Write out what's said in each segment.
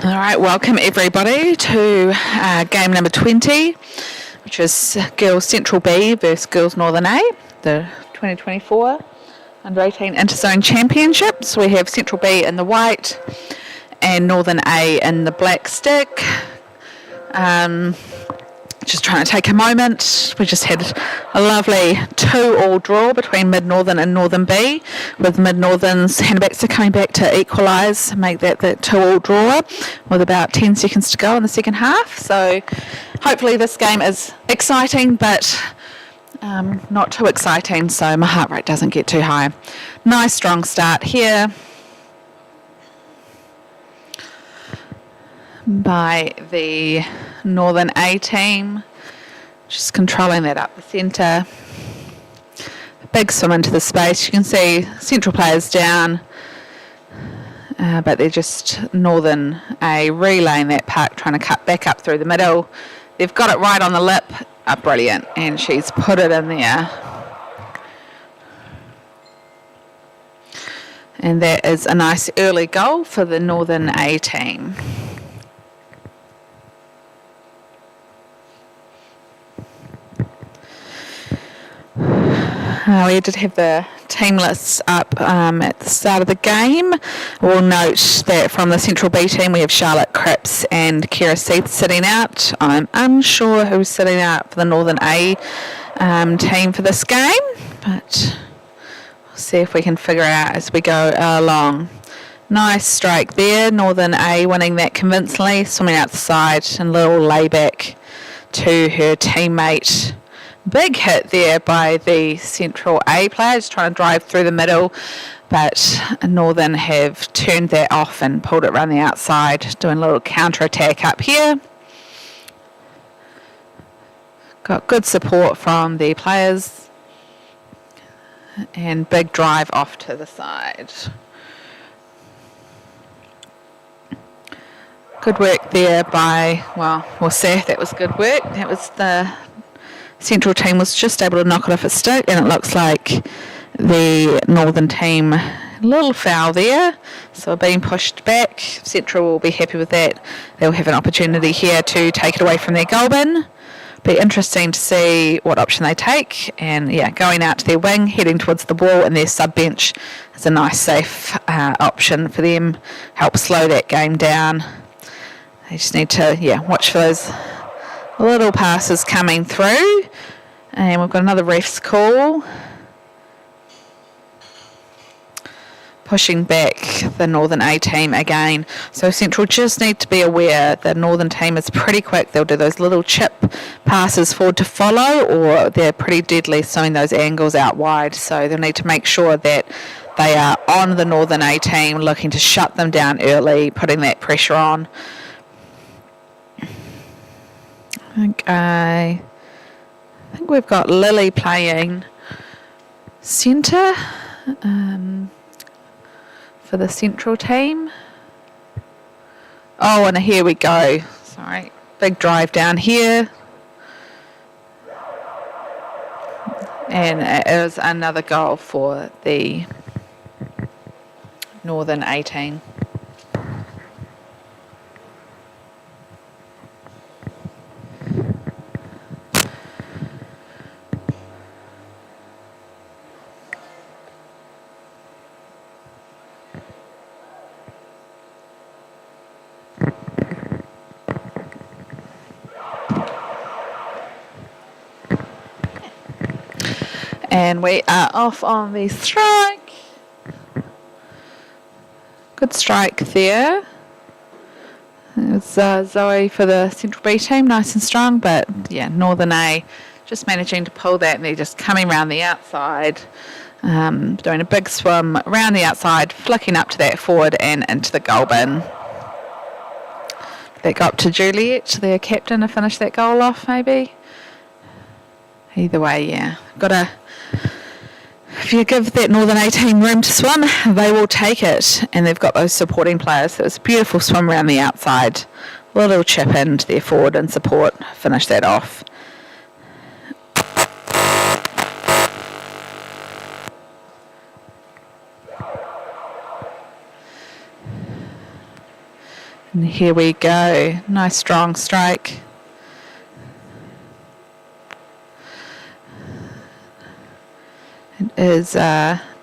All right, welcome everybody to game number 20, which is Girls Central B versus Girls Northern A, the 2024 Under-18 Interzone Championships. We have Central B in the white and Northern A in the black stick. Just trying to take a moment. We just had a lovely 2-2 draw between Mid-Northern and Northern B, with Mid-Northern's handbacks are coming back to equalise, make that 2-2 draw with about 10 seconds to go in the second half. So hopefully this game is exciting, but not too exciting, so my heart rate doesn't get too high. Nice strong start here by the Northern A team, just controlling that up the centre. Big swim into the space. You can see Central players down, but they're just Northern A relaying that puck, trying to cut back up through the middle. They've got it right on the lip. Brilliant, and she's put it in there. And that is a nice early goal for the Northern A team. We did have the team lists up at the start of the game. We'll note that from the Central B team we have Charlotte Cripps and Kira Seath sitting out. I'm unsure who's sitting out for the Northern A team for this game, but we'll see if we can figure it out as we go along. Nice strike there, Northern A winning that convincingly, swimming out the side and a little layback to her teammate. Big hit there by the Central A players trying to drive through the middle, but Northern have turned that off and pulled it around the outside, doing a little counter-attack up here. Got good support from the players and big drive off to the side. Good work there by, we'll see if that was good work. That was the Central team was just able to knock it off a stick, and it looks like the Northern team, a little foul there, so being pushed back. Central will be happy with that. They'll have an opportunity here to take it away from their goal bin. Be interesting to see what option they take, and going out to their wing, heading towards the ball, and their sub bench is a nice safe option for them, help slow that game down. They just need to watch for those little passes coming through, and we've got another ref's call. Pushing back the Northern A team again. So Central just need to be aware the Northern team is pretty quick. They'll do those little chip passes forward to follow, or they're pretty deadly sewing those angles out wide. So they'll need to make sure that they are on the Northern A team, looking to shut them down early, putting that pressure on. I think we've got Lily playing centre for the Central team. Oh, and here we go. Sorry. Big drive down here. And it was another goal for the Northern 18. And we are off on the strike. Good strike there. It's Zoe for the Central B team, nice and strong, but Northern A just managing to pull that, and they're just coming around the outside, doing a big swim around the outside, flicking up to that forward and into the goal bin. That got up to Juliet, their captain, to finish that goal off, maybe. Either way, if you give that Northern A team room to swim, they will take it, and they've got those supporting players. So it's a beautiful swim around the outside, a little chip into their forward and support, finish that off. And here we go. Nice strong strike. It is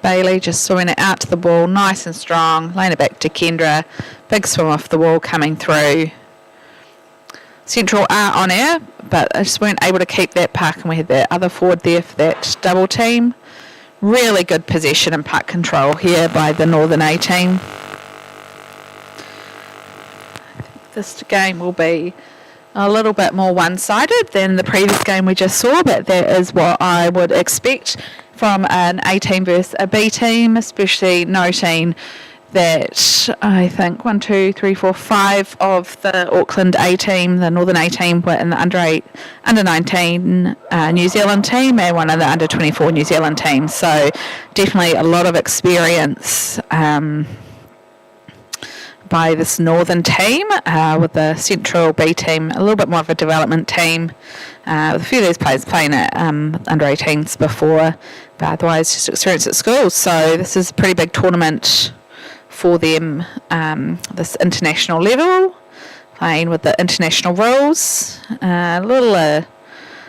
Bailey just swimming it out to the wall, nice and strong, laying it back to Kendra. Big swim off the wall coming through. Central are on air, but I just weren't able to keep that puck, and we had the other forward there for that double team. Really good possession and puck control here by the Northern A team. This game will be a little bit more one-sided than the previous game we just saw, but that is what I would expect from an A team versus a B team, especially noting that I think 5 of the Auckland A team, the Northern A team, were in the under 19 New Zealand team, and one of the under 24 New Zealand teams. So definitely a lot of experience by this Northern team, with the Central B team a little bit more of a development team, with a few of these players playing at under 18s before, but otherwise just experience at schools. So this is a pretty big tournament for them, this international level, playing with the international rules. A little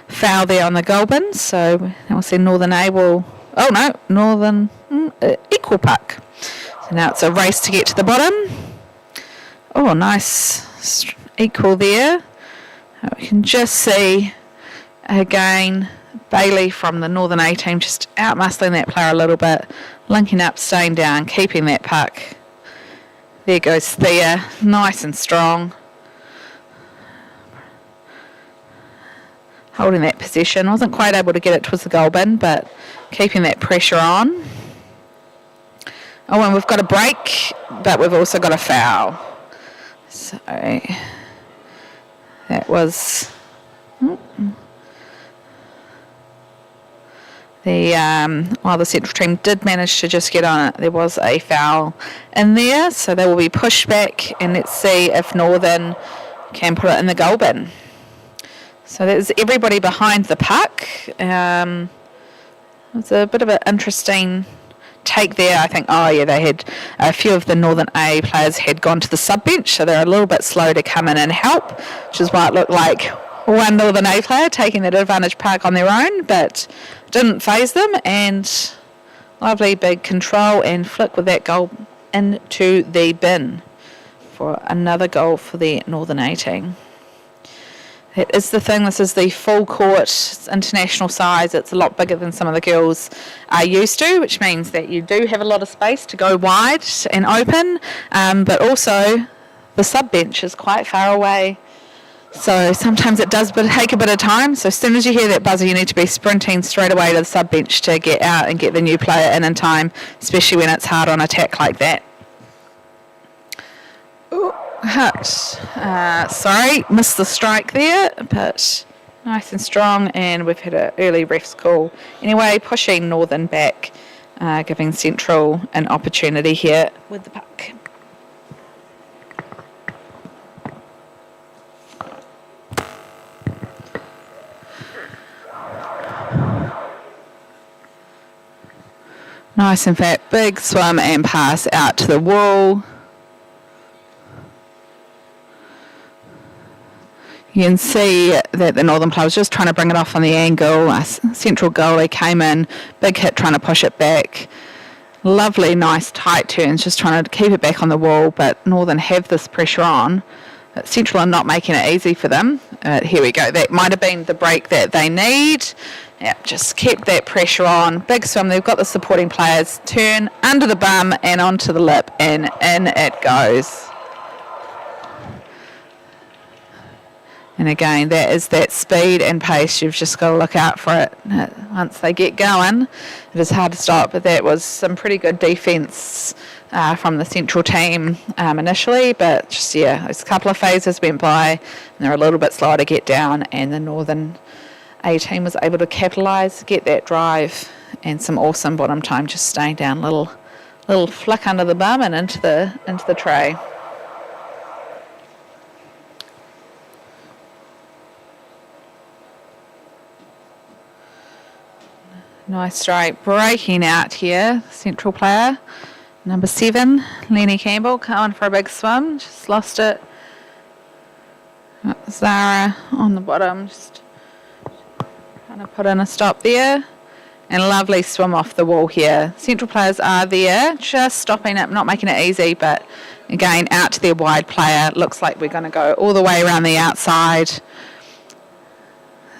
foul there on the goal bin, so we'll see Northern A will, Northern equal puck. So now it's a race to get to the bottom. Oh, nice equal there. We can just see again Bailey from the Northern A team just out muscling that player a little bit, linking up, staying down, keeping that puck. There goes Thea, nice and strong, holding that possession. Wasn't quite able to get it towards the goal bin, but keeping that pressure on. Oh, and we've got a break, but we've also got a foul. So that was while the Central team did manage to just get on it, there was a foul in there, so they will be pushed back, and let's see if Northern can put it in the goal bin. So there's everybody behind the puck. It's a bit of an interesting take there. I think, they had a few of the Northern A players had gone to the sub bench, so they're a little bit slow to come in and help, which is why it looked like one Northern A player taking that advantage puck on their own, but didn't faze them, and lovely big control and flick with that goal into the bin for another goal for the Northern A team. That is the thing, this is the full court, it's international size, it's a lot bigger than some of the girls are used to, which means that you do have a lot of space to go wide and open, but also the sub bench is quite far away, so sometimes it does take a bit of time. So as soon as you hear that buzzer, you need to be sprinting straight away to the sub bench to get out and get the new player in time, especially when it's hard on attack like that. Sorry, missed the strike there, but nice and strong, and we've had an early ref's call. Anyway, pushing Northern back, giving Central an opportunity here with the puck. Nice and fat, big swim and pass out to the wall. You can see that the Northern player was just trying to bring it off on the angle. Central goalie came in, big hit trying to push it back. Lovely, nice tight turns, just trying to keep it back on the wall, but Northern have this pressure on. But Central are not making it easy for them. Here we go, that might have been the break that they need. Yeah, just kept that pressure on. Big swim, they've got the supporting players. Turn under the bum and onto the lip, and in it goes. And again, that is that speed and pace. You've just got to look out for it. Once they get going, it is hard to stop. But that was some pretty good defence from the Central team initially. But just, there's a couple of phases went by, and they're a little bit slower to get down. And the Northern A team was able to capitalise, get that drive, and some awesome bottom time, just staying down, little flick under the bum and into the tray. Nice strike, breaking out here, Central player, number 7, Lenny Campbell, going for a big swim, just lost it Zara on the bottom, just kind of put in a stop there. And a lovely swim off the wall here. Central players are there, just stopping it, not making it easy, but again, out to their wide player. Looks like we're going to go all the way around the outside.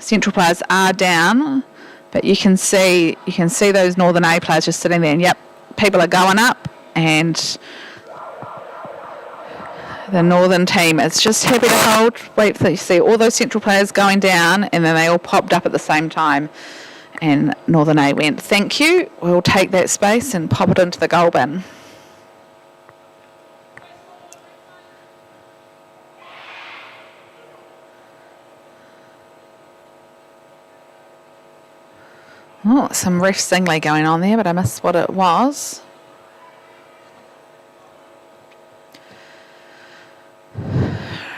Central players are down, but you can see those Northern A players just sitting there. And yep, people are going up, and the Northern team is just happy to hold. Wait till you see all those Central players going down, and then they all popped up at the same time. And Northern A went, thank you, we'll take that space and pop it into the goal bin. Oh, some ref singly going on there, but I missed what it was.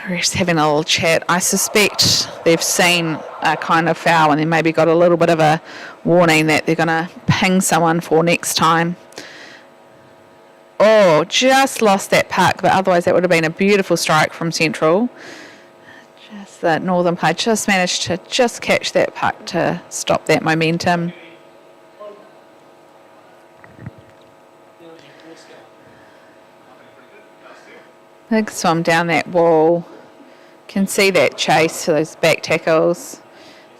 Refs having a little chat. I suspect they've seen a kind of foul and then maybe got a little bit of a warning that they're going to ping someone for next time. Oh, just lost that puck, but otherwise that would have been a beautiful strike from Central. Just the Northern player just managed to just catch that puck to stop that momentum. Big swim down that wall. Can see that chase to those back tackles,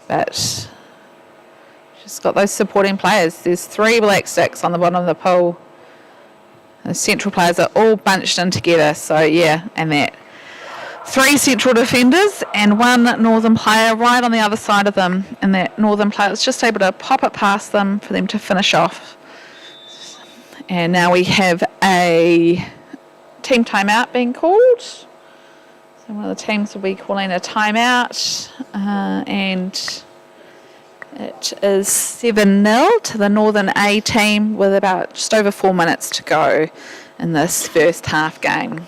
but just got those supporting players. There's 3 black sticks on the bottom of the pool. The Central players are all bunched in together, so yeah, and that 3 Central defenders and 1 Northern player right on the other side of them, and that Northern player was just able to pop it past them for them to finish off. And now we have a team timeout being called. So one of the teams will be calling a timeout, and it is 7-0 to the Northern A team with about just over 4 minutes to go in this first half game.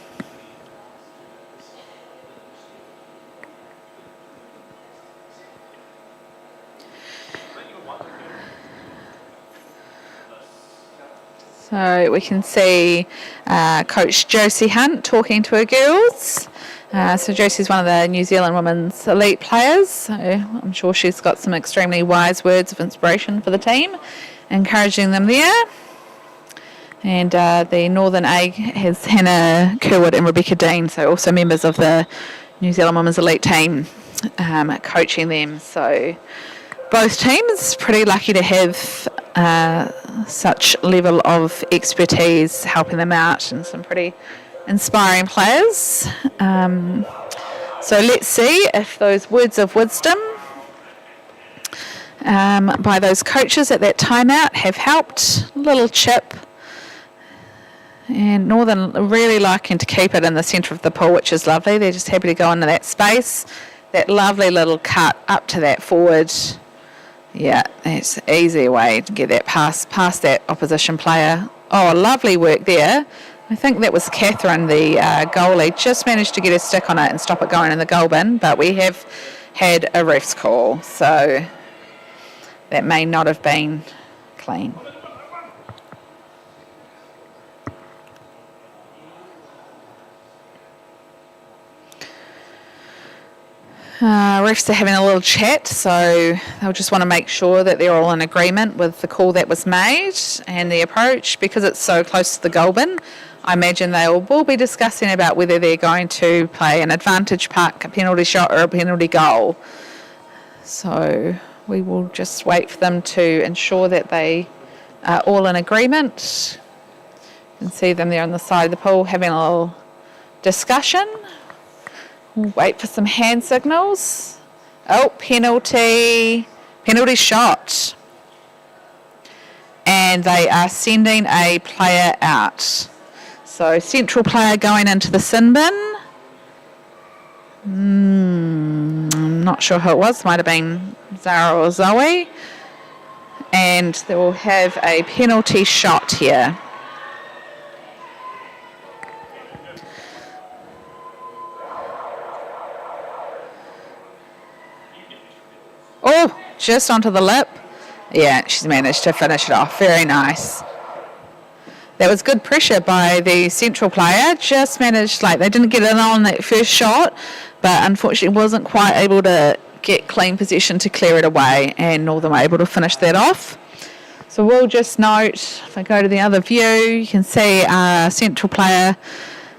So we can see Coach Josie Hunt talking to her girls. So Josie's one of the New Zealand women's elite players. So I'm sure she's got some extremely wise words of inspiration for the team, encouraging them there. And the Northern A has Hannah Kerwood and Rebecca Dean, so also members of the New Zealand women's elite team, coaching them. So both teams pretty lucky to have such level of expertise helping them out, and some pretty inspiring players. So let's see if those words of wisdom by those coaches at that timeout have helped. Little chip, and Northern really liking to keep it in the centre of the pool, which is lovely. They're just happy to go into that space. That lovely little cut up to that forward. Yeah, it's an easy way to get that pass past that opposition player. Oh, lovely work there. I think that was Catherine, the goalie, just managed to get a stick on it and stop it going in the goal bin, but we have had a ref's call, so that may not have been clean. Refs are having a little chat, so they'll just want to make sure that they're all in agreement with the call that was made and the approach. Because it's so close to the goal bin, I imagine they will be discussing about whether they're going to play an advantage puck, a penalty shot, or a penalty goal. So we will just wait for them to ensure that they are all in agreement. You can see them there on the side of the pool having a little discussion. We'll wait for some hand signals. Oh, penalty shot. And they are sending a player out. So Central player going into the sin bin. I'm not sure who it was. Might have been Zara or Zoe. And they will have a penalty shot here. Oh, just onto the lip. Yeah, she's managed to finish it off. Very nice. that was good pressure by the central player. Just managed, they didn't get in on that first shot, but unfortunately wasn't quite able to get clean possession to clear it away, and Northern were able to finish that off. So we'll just note, if I go to the other view, you can see our central player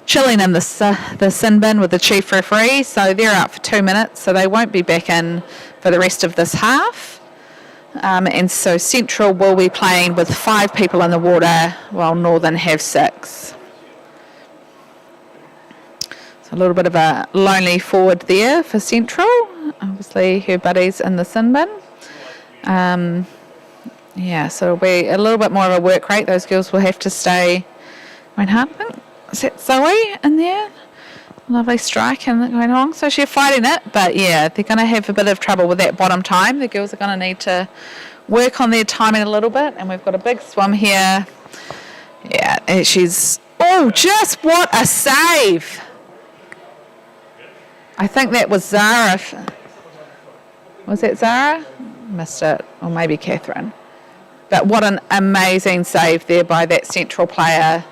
chilling in the sin bin with the chief referee. So they're out for 2 minutes, so they won't be back in for the rest of this half. And so Central will be playing with 5 people in the water while Northern have 6. So a little bit of a lonely forward there for Central. Obviously her buddies in the sin bin. So it'll be a little bit more of a work rate. Those girls will have to stay. Is that Zoe in there? Lovely strike and going on. So she's fighting it, but they're going to have a bit of trouble with that bottom time. The girls are going to need to work on their timing a little bit, and we've got a big swim here. And just what a save! I think that was Zara. Was that Zara? Missed it, or maybe Catherine. But what an amazing save there by that central player.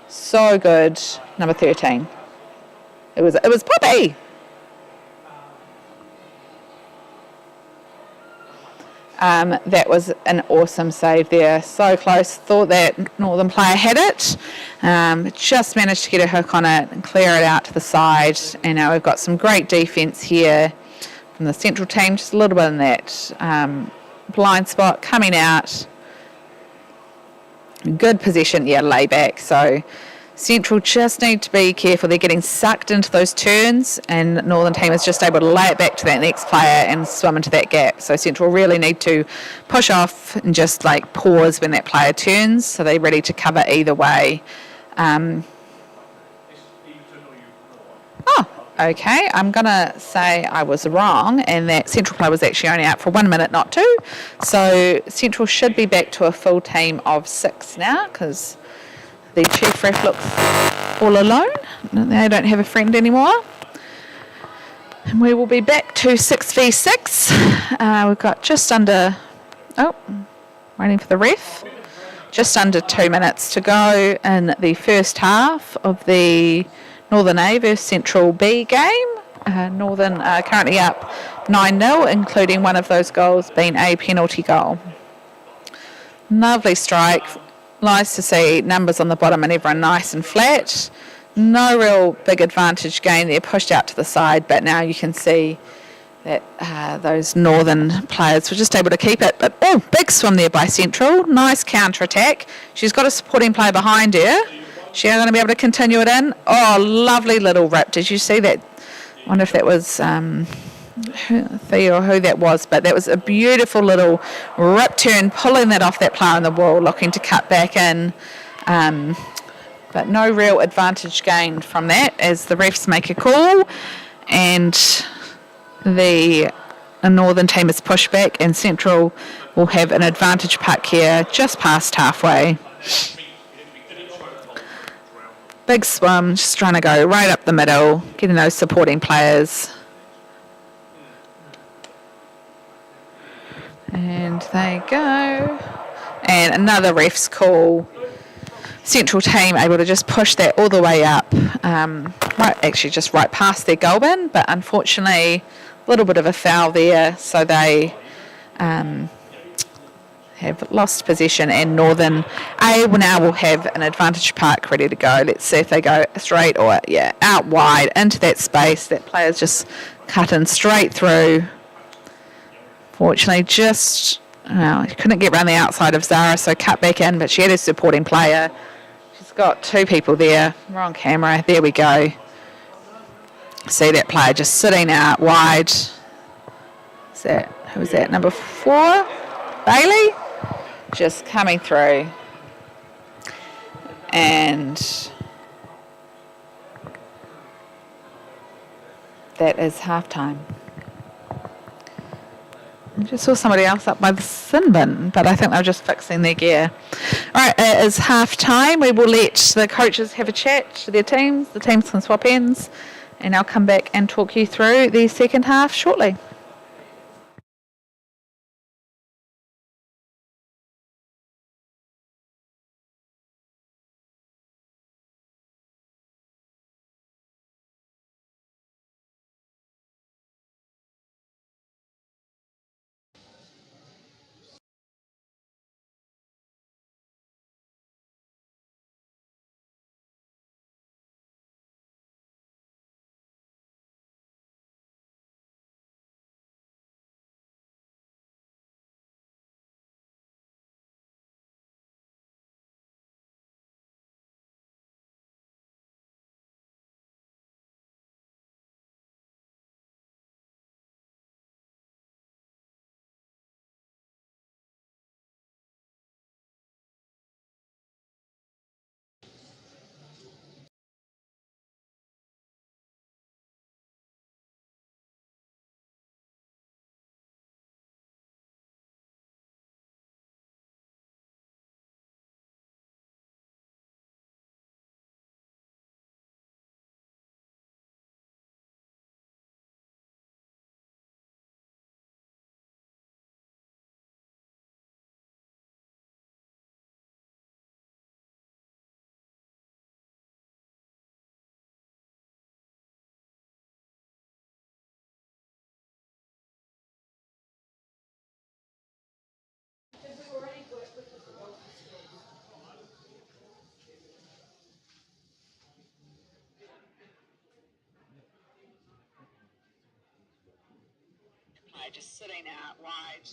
So good, number 13. It was Poppy. That was an awesome save there. So close. Thought that Northern player had it. Just managed to get a hook on it and clear it out to the side. And now we've got some great defence here from the central team. Just a little bit in that blind spot coming out. Good possession, lay back. So Central just need to be careful. They're getting sucked into those turns, and Northern team is just able to lay it back to that next player and swim into that gap. So Central really need to push off and just pause when that player turns, so they're ready to cover either way. Okay, I'm going to say I was wrong, and that Central player was actually only out for 1 minute, not 2. So Central should be back to a full team of 6 now, because the chief ref looks all alone. They don't have a friend anymore. And we will be back to 6v6. We've got just under... waiting for the ref. Just under 2 minutes to go in the first half of the Northern A versus Central B game. Northern are currently up 9-0, including one of those goals being a penalty goal. Lovely strike. Nice to see numbers on the bottom and everyone nice and flat. No real big advantage gain there, pushed out to the side, but now you can see that those Northern players were just able to keep it. But big swim there by Central. Nice counter-attack. She's got a supporting player behind her. She's going to be able to continue it in. Lovely little rip. Did you see that? I wonder if that was Thea or who that was, but that was a beautiful little rip turn, pulling that off that player on the wall, looking to cut back in. But no real advantage gained from that as the refs make a call, and the Northern team is pushed back, and Central will have an advantage puck here just past halfway. Big swim, just trying to go right up the middle, getting those supporting players. And they go. And another ref's call. Central team able to just push that all the way up. Just right past their goal bin, but unfortunately a little bit of a foul there, so they have lost possession, and Northern A now will have an advantage puck ready to go. Let's see if they go straight or out wide into that space. That player's just cutting straight through. Fortunately, couldn't get around the outside of Zara, so cut back in, but she had a supporting player. She's got 2 people there. We're on camera. There we go. See that player just sitting out wide. Who was that? Number 4? Bailey? Just coming through. And that is half-time. I just saw somebody else up by the sin bin, but I think they're just fixing their gear. All right, it is half-time. We will let the coaches have a chat to their teams. The teams can swap ends, and I'll come back and talk you through the second half shortly. just sitting out wide.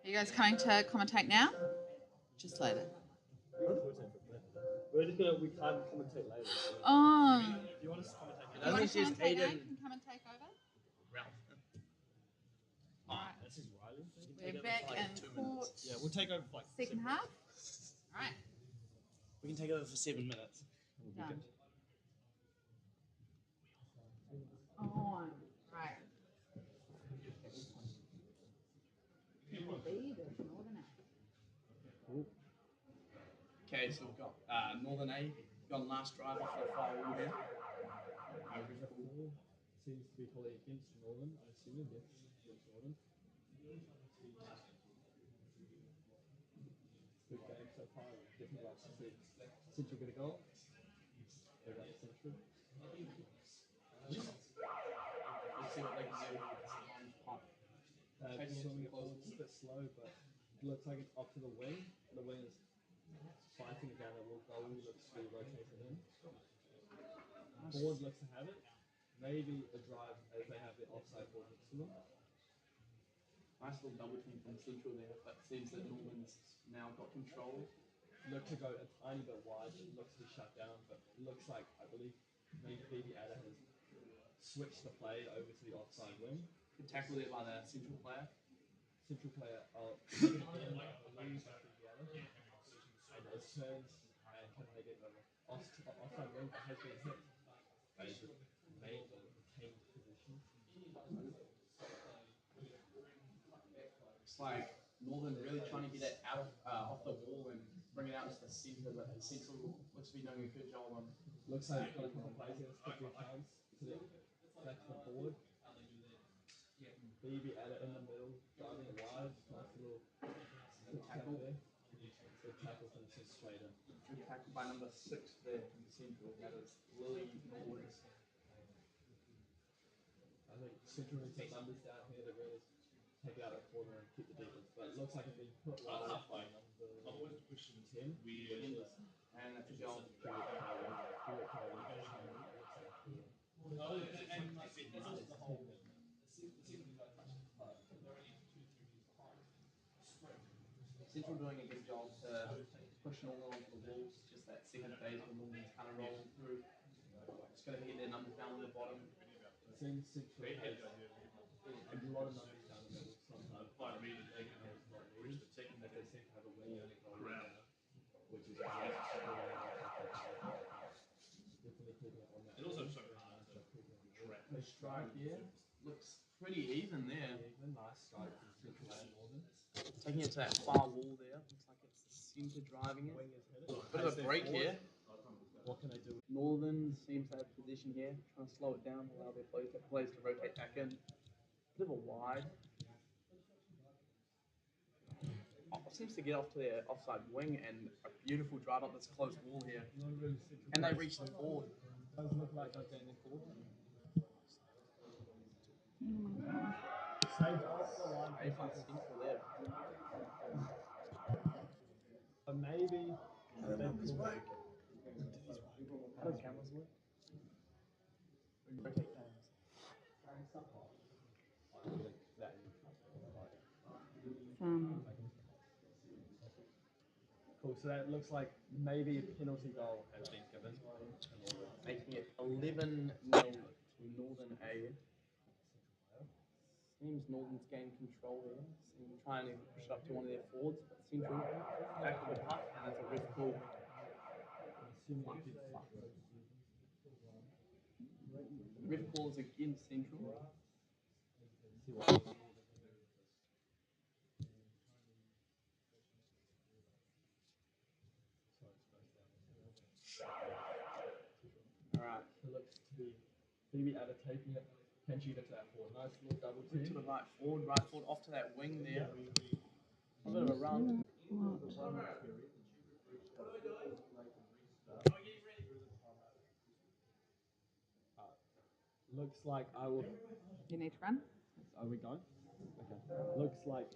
Are you guys coming to commentate now? Just later. We're just gonna, we can't commentate later. Oh. Do you want us to commentate? You want to commentate now? You can come and take over. Ralph. Alright. This is Riley. We're back in court. Yeah, we'll take over for like second half. Alright. We can take over for 7 minutes. Done. On. Right. Okay, so we've got Northern A gone last drive off the far wall here. Seems to be probably against Northern, I assume, yes, against Northern. Good game so far, definitely like to see Central get a goal. They got Central. Let's see what they can do. Swimming forward, it's a bit slow, but it looks like it's up to the wing. The wing is fighting down the goal, looks to be rotating in. Forward looks to have it. Maybe a drive as they have the offside ball next to them. Nice little double team from Central there, but it seems that Northern's now got control. Look to go a tiny bit wide, it looks to be shut down, but it looks like, I believe, maybe BB Adder has switched the play over to the offside wing. Good tackle there by the Central player. Central player, and it turns, and can they get the offside wing that has been hit? Made the retained position. It's like Northern really trying to get it out of off the wall and bring it out into the centre, but Central looks to be doing a good job on. Looks like got a couple of plays here, let's put your chance to the back to the board. BB at it in the middle, driving it wide, nice little tackle there. Good tackle from the straight in. Good tackle by number 6 there from the Central, that is Lily Norwood. I think Central needs some numbers down here to really take it out of the corner and keep the defense. But it looks like it's been put well off by number 10. And that's a goal. Central doing a good job to push Northern onto the walls. Just that second phase when Northern's kind of rolling through. Just got to get their numbers down to the bottom. It seems Central has a lot of numbers down the middle sometimes. Which they seem to have a way of going down, which is definitely keeping it on that. It also so hard to track. The strike here looks pretty even there. Even nice strike from Central and Northern. Taking it to that far wall there. Looks like it's the centre driving it. Bit of a break here. What can they do? Northern seems to have position here, trying to slow it down, allow their players to rotate back in. Bit of a wide. Seems to get off to their offside wing and a beautiful drive up this close wall here. And they reach the board. Does look like they're getting the board. Saved off the line. Central there. Maybe. How does cameras work? Rotate cameras. Cool, so that looks like maybe a penalty goal has been given. Making it 11-0 to Northern A. Seems Northern's gained control here. Seems trying to push it up to one of their forwards, but Central back to the puck, and that's a ref call. Ref calls against Central. Maybe out of taking it, can she get to that forward? Nice little double T. To the right forward, off to that wing there. A bit of a run. Looks like I will. You need to run? Are we going? Okay. Looks like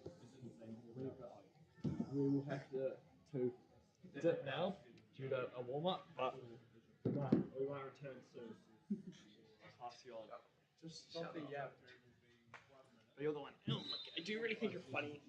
we will have to dip now due to a warm up, but we might return soon. I'll pass you on. Just stop the yap. But you're the one. Oh, I do really think you're funny.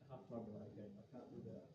Half time delay game. I can't do that.